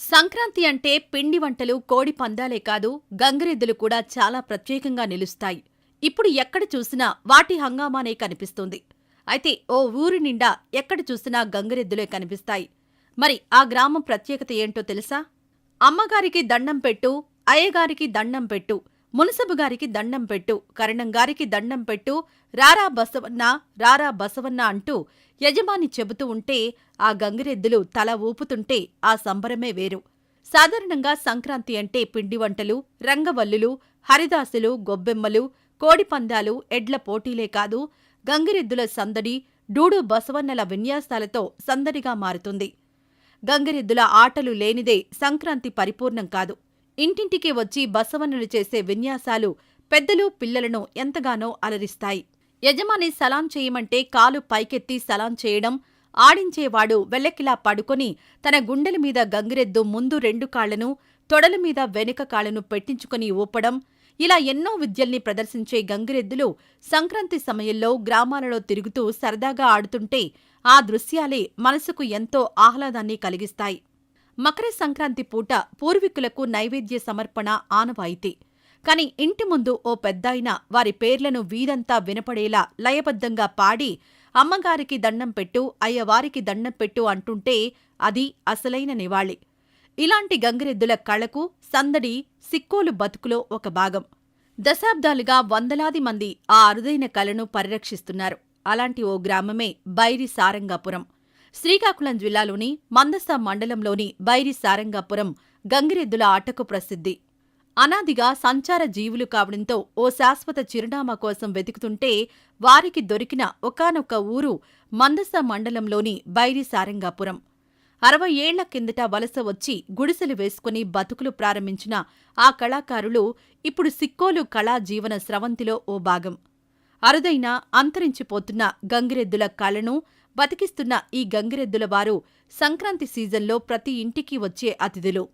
సంక్రాంతి అంటే పిండి వంటలు, కోడి పందాలే కాదు, గంగిరెద్దులు కూడా చాలా ప్రత్యేకంగా నిలుస్తాయి. ఇప్పుడు ఎక్కడ చూసినా వాటి హంగామానే కనిపిస్తుంది. అయితే ఓ ఊరి నిండా ఎక్కడ చూసినా గంగిరెద్దులే కనిపిస్తాయి. మరి ఆ గ్రామం ప్రత్యేకత ఏంటో తెలుసా? అమ్మగారికి దండం పెట్టు, అయ్యగారికి దండం పెట్టు, మునసబుగారికి దండం పెట్టు, కరణంగారికి దండం పెట్టు, రారా బసవన్న, రారా బసవన్న అంటూ యజమాని చెబుతూ ఉంటే ఆ గంగిరెద్దులు తల ఊపుతుంటే ఆ సంబరమే వేరు. సాధారణంగా సంక్రాంతి అంటే పిండి వంటలు, రంగవల్లులు, హరిదాసులు, గొబ్బెమ్మలు, కోడిపందాలు, ఎడ్ల పోటీలే కాదు, గంగిరెద్దుల సందడి, డూడు బసవన్నల విన్యాసాలతో సందడిగా మారుతుంది. గంగిరెద్దుల ఆటలు లేనిదే సంక్రాంతి పరిపూర్ణం కాదు. ఇంటింటికి వచ్చి బసవన్నలు చేసే విన్యాసాలు పెద్దలు, పిల్లలను ఎంతగానో అలరిస్తాయి. యజమాని సలాం చేయమంటే కాలు పైకెత్తి సలాం చేయడం, ఆడించేవాడు వెల్లకిలా పడుకొని తన గుండెల మీద గంగిరెద్దు ముందు 2 కాళ్లను, తొడల మీద వెనుక కాళ్లను పెట్టించుకుని ఊపడం, ఇలా ఎన్నో విద్యల్ని ప్రదర్శించే గంగిరెద్దులు సంక్రాంతి సమయంలో గ్రామాలలో తిరుగుతూ సరదాగా ఆడుతుంటే ఆ దృశ్యాలే మనసుకు ఎంతో ఆహ్లాదాన్ని కలిగిస్తాయి. మకర సంక్రాంతి పూట పూర్వీకులకు నైవేద్య సమర్పణ ఆనవాయితీ. కాని ఇంటి ముందు ఓ పెద్దాయన వారి పేర్లను వీధంతా వినపడేలా లయబద్ధంగా పాడి అమ్మగారికి దండం పెట్టు, అయ్యవారికి దండం పెట్టు అంటుంటే అది అసలైన నివాళి. ఇలాంటి గంగిరెద్దుల కళకు, సందడి సిక్కోలు బతుకులో ఒక భాగం. దశాబ్దాలుగా వందలాది మంది ఆ అరుదైన కళను పరిరక్షిస్తున్నారు. అలాంటి ఓ గ్రామమే బైరి సారంగాపురం. శ్రీకాకుళం జిల్లాలోని మందస మండలంలోని బైరి సారంగాపురం గంగిరెద్దుల ఆటకు ప్రసిద్ధి. అనాదిగా సంచార జీవులు కావడంతో ఓ శాశ్వత చిరునామా కోసం వెతుకుతుంటే వారికి దొరికిన ఒకానొక ఊరు మందస మండలంలోని బైరి సారంగాపురం. 60 ఏళ్ల కిందట వలస వచ్చి గుడిసెలు వేసుకుని బతుకులు ప్రారంభించిన ఆ కళాకారులు ఇప్పుడు సిక్కోలు కళా జీవన స్రవంతిలో ఓ భాగం. అరుదైన, అంతరించిపోతున్న గంగిరెద్దుల కళను బతికిస్తున్న ఈ గంగిరెద్దుల వారు సంక్రాంతి సీజన్లో ప్రతి ఇంటికి వచ్చే అతిథులు.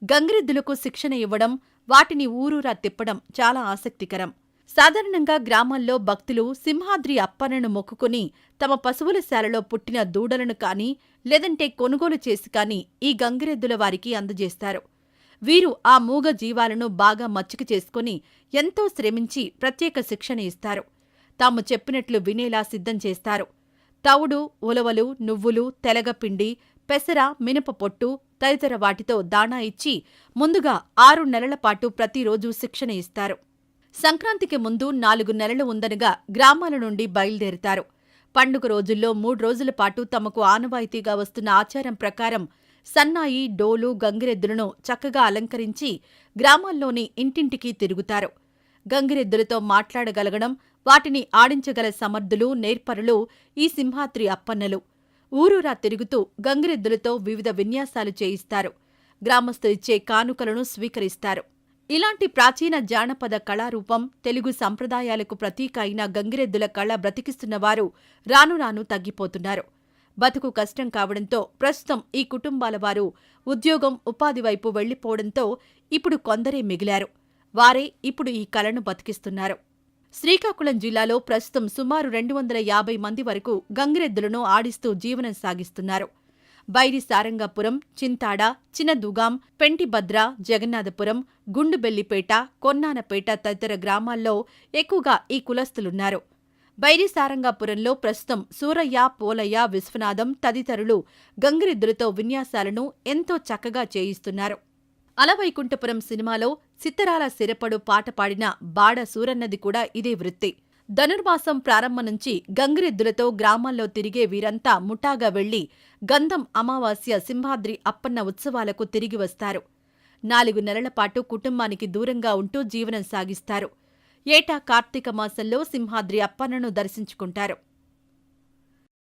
గంగిరెద్దులకు శిక్షణ ఇవ్వడం, వాటిని ఊరూరా తిప్పడం చాలా ఆసక్తికరం. సాధారణంగా గ్రామాల్లో భక్తులు సింహాద్రి అప్పన్నను మొక్కుకుని తమ పశువుల శాలలో పుట్టిన దూడలను కాని, లేదంటే కొనుగోలు చేసి కాని ఈ గంగిరెద్దుల వారికి అందజేస్తారు. వీరు ఆ మూగ జీవాలను బాగా మచ్చిక చేసుకుని ఎంతో శ్రమించి ప్రత్యేక శిక్షణ ఇస్తారు. తాము చెప్పినట్లు వినేలా సిద్ధం చేస్తారు. తవుడు, ఉలవలు, నువ్వులు, తెలగపిండి, పెసర, మినప పొట్టు తదితర వాటితో దాణా ఇచ్చి ముందుగా 6 నెలల పాటు ప్రతిరోజూ శిక్షణ ఇస్తారు. సంక్రాంతికి ముందు 4 నెలలు ఉందనగా గ్రామాల నుండి బయలుదేరుతారు. పండుగ రోజుల్లో 3 రోజుల పాటు తమకు ఆనవాయితీగా వస్తున్న ఆచారం ప్రకారం సన్నాయి, డోలు, గంగిరెద్దులను చక్కగా అలంకరించి గ్రామాల్లోని ఇంటింటికి తిరుగుతారు. గంగిరెద్దులతో మాట్లాడగలగడం, వాటిని ఆడించగల సమర్థులు, నేర్పరులు ఈ సింహాద్రి అప్పన్నలు. ఊరూరా తిరుగుతూ గంగిరెద్దులతో వివిధ విన్యాసాలు చేయిస్తారు. గ్రామస్తులిచ్చే కానుకలను స్వీకరిస్తారు. ఇలాంటి ప్రాచీన జానపద కళారూపం, తెలుగు సంప్రదాయాలకు ప్రతీక అయిన గంగిరెద్దుల కళ బ్రతికిస్తున్నవారు రాను రాను తగ్గిపోతున్నారు. బతుకు కష్టం కావడంతో ప్రస్తుతం ఈ కుటుంబాల వారు ఉద్యోగం, ఉపాధి వైపు వెళ్లిపోవడంతో ఇప్పుడు కొందరే మిగిలారు. వారే ఇప్పుడు ఈ కళను బతికిస్తున్నారు. శ్రీకాకుళం జిల్లాలో ప్రస్తుతం సుమారు 250 మంది వరకు గంగిరెద్దులను ఆడిస్తూ జీవనం సాగిస్తున్నారు. బైరి సారంగాపురం, చింతాడ, చినదుగాం, పెంటిభద్ర, జగన్నాథపురం, గుండుబెల్లిపేట, కొన్నానపేట తదితర గ్రామాల్లో ఎక్కువగా ఈ కులస్తులున్నారు. బైరి సారంగాపురంలో ప్రస్తుతం సూరయ్య, పోలయ్య, విశ్వనాథం తదితరులు గంగిరెద్దులతో విన్యాసాలను ఎంతో చక్కగా చేయిస్తున్నారు. అలవైకుంఠపురం సినిమాలో సిత్తరాల సిరపడు పాట పాడిన బాడ సూరన్నది కూడా ఇదే వృత్తి. ధనుర్మాసం ప్రారంభం నుంచి గంగిరెద్దులతో గ్రామాల్లో తిరిగే వీరంతా ముఠాగా వెళ్లి గంధం అమావాస్య సింహాద్రి అప్పన్న ఉత్సవాలకు తిరిగి వస్తారు. 4 నెలల పాటు కుటుంబానికి దూరంగా ఉంటూ జీవనం సాగిస్తారు. ఏటా కార్తీక మాసంలో సింహాద్రి అప్పన్నను దర్శించుకుంటారు.